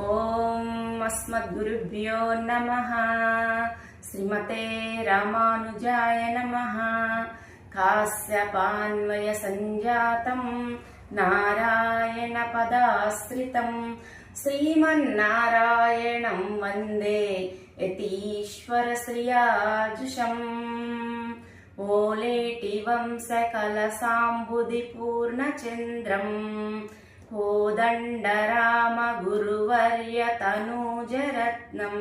ఓం అస్మద్గురుభ్యో నమః. శ్రీమతే రామానుజాయ నమః. కాశ్యపాన్వయ సంజాతం నారాయణ పదాశ్రితం శ్రీమన్నారాయణం వందే యతీశ్వర శ్రియాజుషం. ఓలేటి వంశకలసాంబుది పూర్ణచంద్రం కోదండరామ గురువర్య తనూజరత్నం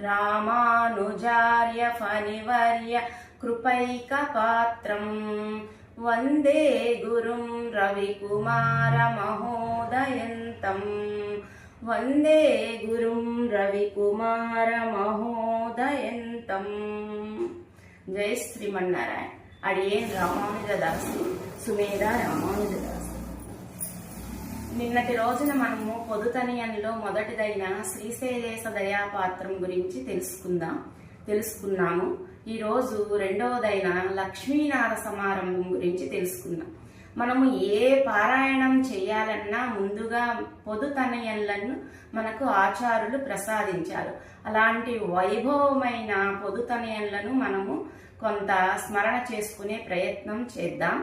రామానుజార్య ఫణివర్య కృపైకపాత్రం వందే గురుం రవికుమార మహోదయంతం. వందే గురుం రవికుమార మహోదయంతం. జై శ్రీమన్నారాయణ. అడియేన్ రామానుజదాసు సుమేధ రామానుజదాసు. నిన్నటి రోజున మనము పొదుతనియంలో మొదటిదైన శ్రీశైలేశ దయాపాత్రం గురించి తెలుసుకున్నాము. ఈరోజు రెండవదైన లక్ష్మీనార సమారంభం గురించి తెలుసుకుందాం. మనము ఏ పారాయణం చేయాలన్నా ముందుగా పొదుతనయలను మనకు ఆచారులు ప్రసాదించారు. అలాంటి వైభవమైన పొదుతనయలను మనము కొంత స్మరణ చేసుకునే ప్రయత్నం చేద్దాం.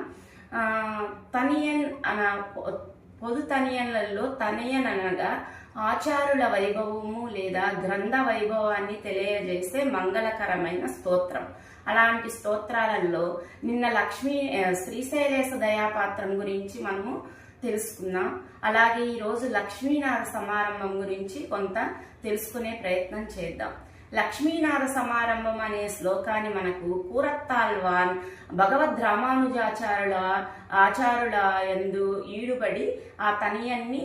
తనియన్ పొదుతనియన్లలో తనయన్ అనగా ఆచారుల వైభవము లేదా గ్రంథ వైభవాన్ని తెలియజేసే మంగళకరమైన స్తోత్రం. అలాంటి స్తోత్రాలలో నిన్న శ్రీశైలేశ దయాపాత్రం గురించి మనము తెలుసుకున్నాం. అలాగే ఈరోజు లక్ష్మీనార సమారంభం గురించి కొంత తెలుసుకునే ప్రయత్నం చేద్దాం. లక్ష్మీనార సమారంభం అనే శ్లోకాన్ని మనకు కూరత్తాళ్వాన్ భగవద్ రామానుజాచారుల యందు ఈడుబడి ఆ తనియన్ని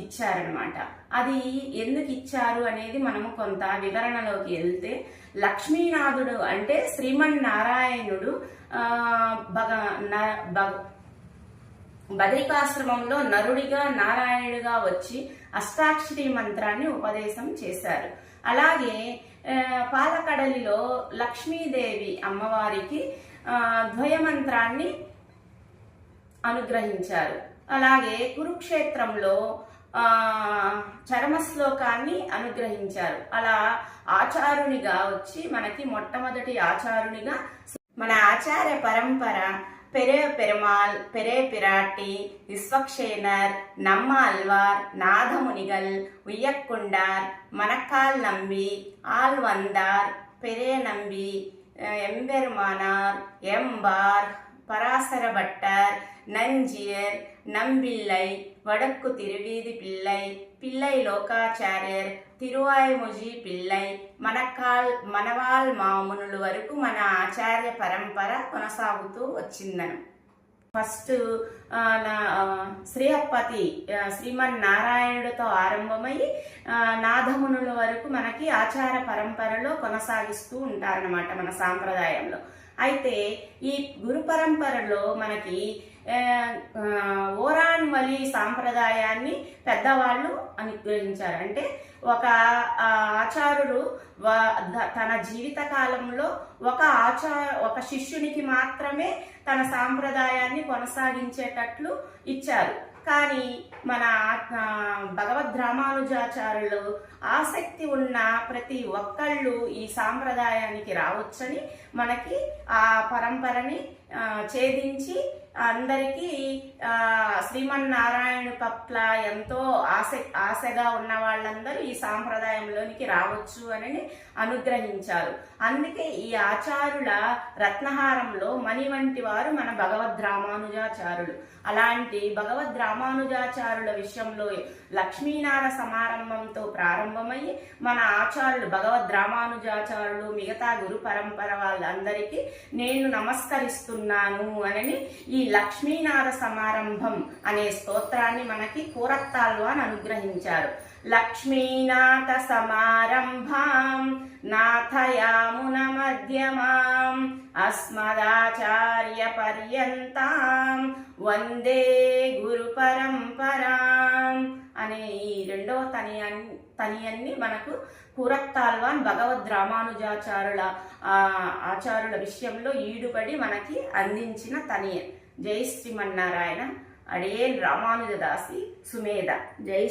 ఇచ్చారనమాట. అది ఎందుకు ఇచ్చారు అనేది మనము కొంత వివరణలోకి వెళ్తే, లక్ష్మీనాథుడు అంటే శ్రీమన్నారాయణుడు బదరికాశ్రమంలో నరుడిగా నారాయణుడిగా వచ్చి అష్టాక్షరి మంత్రాన్ని ఉపదేశం చేశారు. అలాగే పాలకడలిలో లక్ష్మీదేవి అమ్మవారికి ద్వయమంత్రాన్ని అనుగ్రహించారు. అలాగే కురుక్షేత్రంలో చరమశ్లోకాన్ని అనుగ్రహించారు. అలా ఆచారునిగా వచ్చి మనకి మొట్టమొదటి ఆచారునిగా మన ఆచార్య పరంపర పెరే పెరుమాల్, పెరే పిరాటి, విశ్వక్షేనర్, నమ్మ అల్వార్, నాథమునిగల్, ఉయ్యక్కుండార్, మనక్కాల్ నంబి, ఆల్ వందార్, పెరే నంబి, ఎంబెరుమానార్, ఎంబార్, పరాశర భట్టర్, நஞ்சியர், நம்பிள்ளை, வடக்கு திருவீதி பிள்ளை, பிள்ளை లోకాచార్యర్, తిరువాయిముజి పిల్లై, మనవాల్ మామునుల వరకు మన ఆచార్య పరంపర కొనసాగుతూ వచ్చిందను. ఫస్ట్ శ్రీహప్పతి శ్రీమన్నారాయణుడితో ఆరంభమై నాథమునుల వరకు మనకి ఆచార పరంపరలో కొనసాగిస్తూ ఉంటారన్నమాట మన సాంప్రదాయంలో. అయితే ఈ గురు పరంపరలో మనకి ఓరాన్ వలి సాంప్రదాయాన్ని పెద్దవాళ్ళు అనుగ్రహించారు. అంటే ఆచారుడు తన జీవిత కాలంలో ఒక శిష్యునికి మాత్రమే తన సాంప్రదాయాన్ని కొనసాగించేటట్లు ఇచ్చారు. కానీ మన భగవద్ రామానుజాచార్యులు ఆసక్తి ఉన్న ప్రతి ఒక్కళ్ళు ఈ సాంప్రదాయానికి రావచ్చని మనకి ఆ పరంపరని ఛేదించి అందరికీ శ్రీమన్నారాయణ పట్ల ఎంతో ఆశగా ఉన్న వాళ్ళందరూ ఈ సాంప్రదాయంలోనికి రావచ్చు అని అనుగ్రహించారు. అందుకే ఈ ఆచారుల రత్నహారంలో మణి వంటి వారు మన భగవద్ రామానుజాచారులు. అలాంటి భగవద్ రామానుజాచారుల విషయంలో లక్ష్మీనార సమారంభంతో ప్రారంభమయ్యి మన ఆచార్యులు భగవద్ రామానుజాచారులు మిగతా గురు పరంపర వాళ్ళందరికీ నేను నమస్కరిస్తున్నాను అని ఈ లక్ష్మీనార సమారంభం అనే స్తోత్రాన్ని మనకి కూరత్తాళ్వాన్ అనుగ్రహించారు. లక్ష్మీనాథ సమారంభాం నాథయామున మధ్యమాం అస్మదాచార్య పర్యంతాం వందే గురు పరంపరాం అనే ఈ రెండవ తనియన్ని మనకు కూరత్తాళ్వాన్ భగవద్ రామానుజాచారుల విషయంలో ఈడుపడి మనకి అందించిన తనియన్. జై శ్రీమన్నారాయణ. అడియేన్ రామానుజదాసి సుమేధ. జై